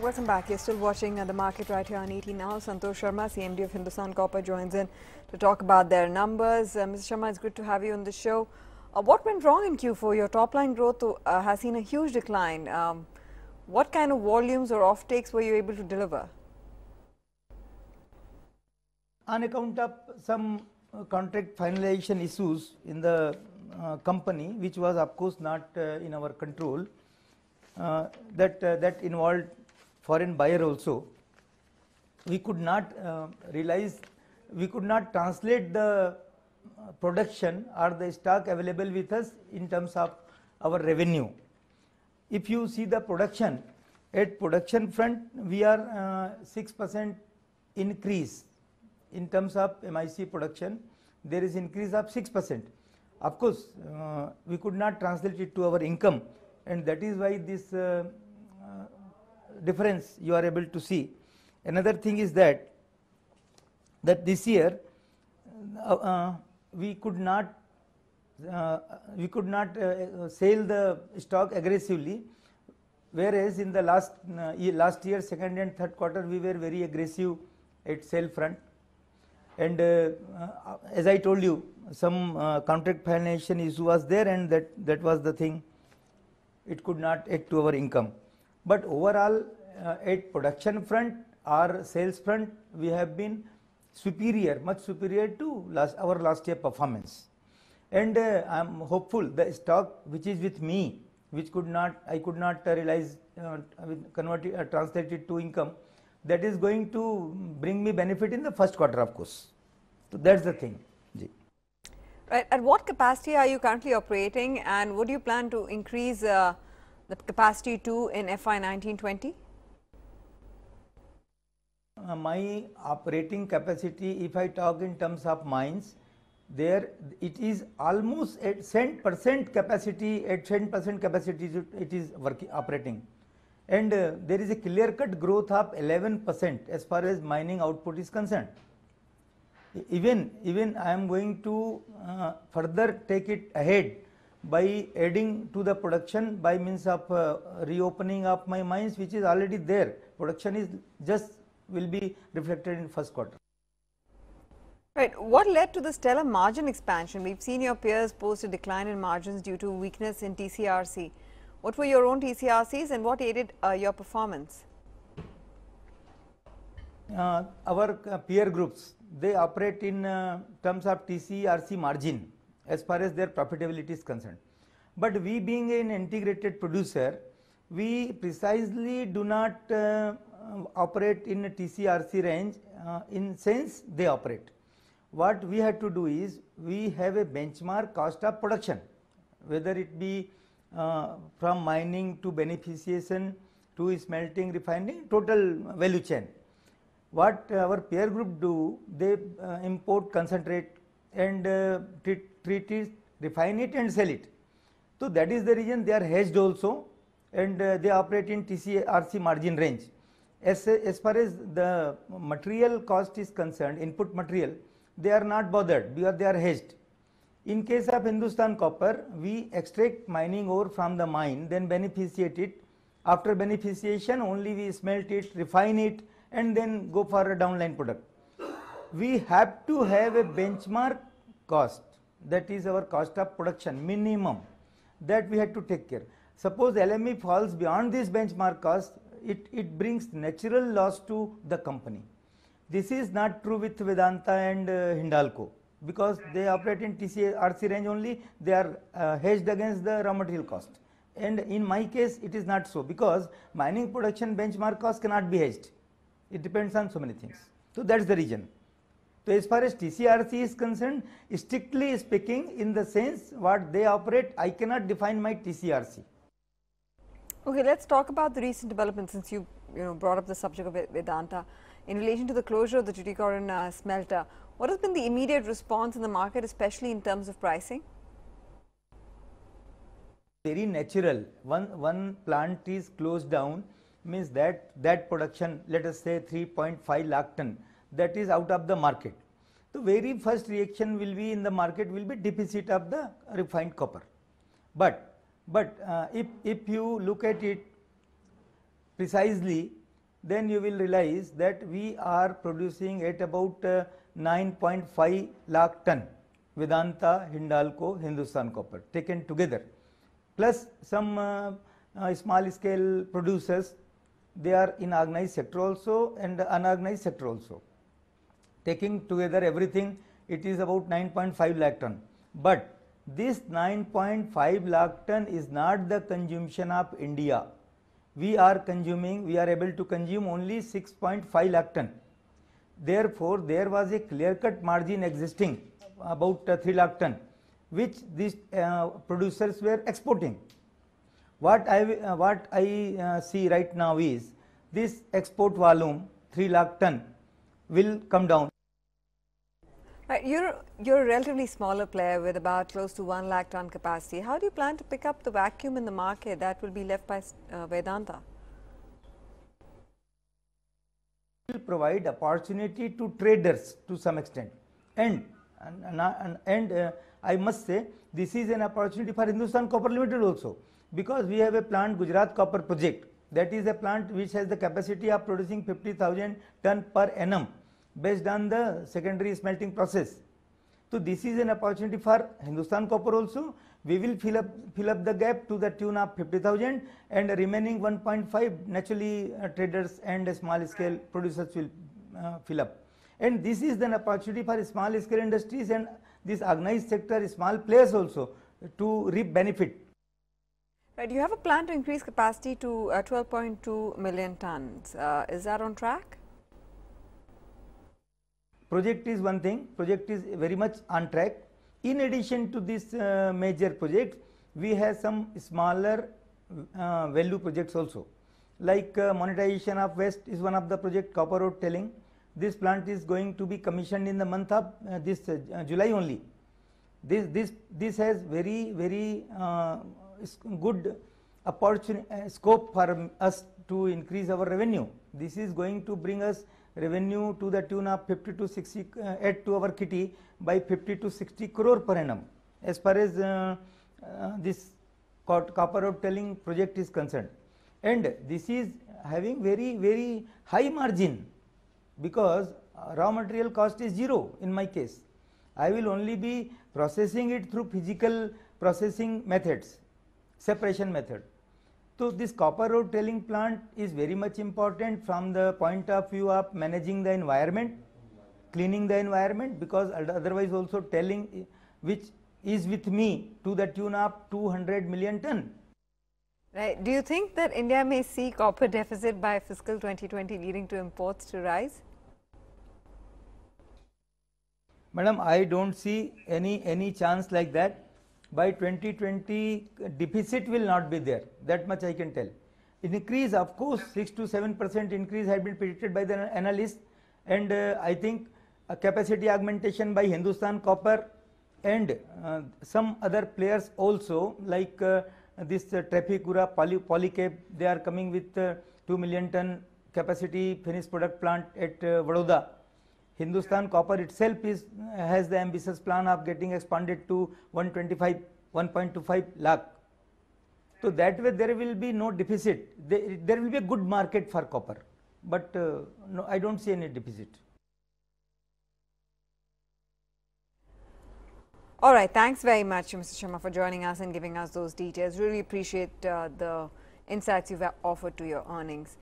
Welcome back. You're still watching the market right here on 18 now. Santosh Sharma, CMD of Hindustan Copper, joins in to talk about their numbers. Mr. Sharma, it's good to have you on the show. What went wrong in Q4? Your top line growth has seen a huge decline. What kind of volumes or offtakes were you able to deliver? On account of some contract finalization issues in the company, which was of course not in our control, that involved foreign buyer also. We could not we could not translate the production or the stock available with us in terms of our revenue. If you see the production, at production front we are 6% increase in terms of MIC production. There is increase of 6%. Of course, we could not translate it to our income, and that is why this difference you are able to see. Another thing is that this year we could not sell the stock aggressively, whereas in the last year second and third quarter we were very aggressive at sale front, and as I told you, some contract finalization issue was there, and that was the thing. It could not add to our income. But overall, at production front or sales front, we have been superior, much superior to our last year performance. And I am hopeful the stock which is with me, which I could not realize, translate it to income, that is going to bring me benefit in the first quarter, of course. So that's the thing. Right. At what capacity are you currently operating, and would you plan to increase the capacity to in FY 19-20? My operating capacity, if I talk in terms of mines, there it is almost at 10% capacity. At 10% capacity, it is operating, and there is a clear-cut growth of 11% as far as mining output is concerned. Even I am going to further take it ahead by adding to the production by means of reopening of my mines, which is already there. Production is just will be reflected in first quarter. Right. What led to the stellar margin expansion? We've seen your peers post a decline in margins due to weakness in TCRC. What were your own TCRCs, and what aided your performance? Our peer groups, they operate in terms of TCRC margin as far as their profitability is concerned. But we, being an integrated producer, we precisely do not operate in a TCRC range in sense they operate. What we have to do is, we have a benchmark cost of production, whether it be from mining to beneficiation to smelting, refining, total value chain. What our peer group do, they import concentrate and treat it, refine it and sell it. So that is the reason they are hedged also, and they operate in TCRC margin range. As far as the material cost is concerned, input material, they are not bothered because they are hedged. In case of Hindustan Copper, we extract mining ore from the mine, then beneficiate it. After beneficiation, only we smelt it, refine it, and then go for a downline product. We have to have a benchmark cost, that is our cost of production minimum, that we have to take care. Suppose LME falls beyond this benchmark cost, it brings natural loss to the company. This is not true with Vedanta and Hindalco, because they operate in TCRC range only, they are hedged against the raw material cost. And in my case, it is not so, because mining production benchmark cost cannot be hedged. It depends on so many things. So that's the reason. So as far as TCRC is concerned, strictly speaking, in the sense what they operate, I cannot define my TCRC. Okay, let's talk about the recent development, since you brought up the subject of Vedanta. In relation to the closure of the Tuticorin smelter, what has been the immediate response in the market, especially in terms of pricing? Very natural. One plant is closed down, means that production, let us say 3.5 lakh ton, that is out of the market. The very first reaction will be in the market will be deficit of the refined copper. But if you look at it precisely, then you will realize that we are producing at about 9.5 lakh ton Vedanta, Hindalco, Hindustan Copper taken together, plus some small scale producers, they are in organized sector also and unorganized sector also. Taking together everything, it is about 9.5 lakh ton. But this 9.5 lakh ton is not the consumption of India. We are able to consume only 6.5 lakh ton. Therefore, there was a clear-cut margin existing about 3 lakh ton, which these producers were exporting. What I see right now is this export volume 3 lakh ton will come down. Right, you're a relatively smaller player with about close to 1 lakh ton capacity. How do you plan to pick up the vacuum in the market that will be left by Vedanta? Will provide opportunity to traders to some extent, and I must say this is an opportunity for Hindustan Copper Limited also, because we have a plant, Gujarat Copper Project, that is a plant which has the capacity of producing 50,000 ton per annum based on the secondary smelting process. So this is an opportunity for Hindustan Copper also. We will fill up the gap to the tune of 50,000, and remaining 1.5 naturally traders and small scale producers will fill up. And this is an opportunity for small scale industries and this organized sector, small players also, to reap benefit. Right, you have a plan to increase capacity to 12.2 million tons. Is that on track? Project is one thing, project is very much on track. In addition to this major project, we have some smaller value projects also, like monetization of waste is one of the project, copper road tailing. This plant is going to be commissioned in the month of July only. This has very good opportunity scope for us to increase our revenue. This is going to bring us revenue to the tune of 50 to 60 add to our kitty by 50 to 60 crore per annum as far as this copper road tailing project is concerned. And this is having very high margin, because raw material cost is zero in my case. I will only be processing it through physical processing methods, separation method. So this copper road tailing plant is very much important from the point of view of managing the environment, cleaning the environment, because otherwise also tailing, which is with me to the tune of 200 million ton. Right. Do you think that India may see copper deficit by fiscal 2020, leading to imports to rise? Madam, I don't see any chance like that. By 2020 deficit will not be there, that much I can tell. Increase, of course, 6 to 7% increase had been predicted by the analysts, and I think a capacity augmentation by Hindustan Copper and some other players also, like this Trafigura, Polycab, they are coming with 2 million ton capacity finished product plant at Vadodara. Hindustan Copper itself has the ambitious plan of getting expanded to 1.25 lakh. So that way there will be no deficit. There will be a good market for copper, but no, I don't see any deficit. All right, thanks very much, Mr. Sharma, for joining us and giving us those details. Really appreciate the insights you've offered to your earnings.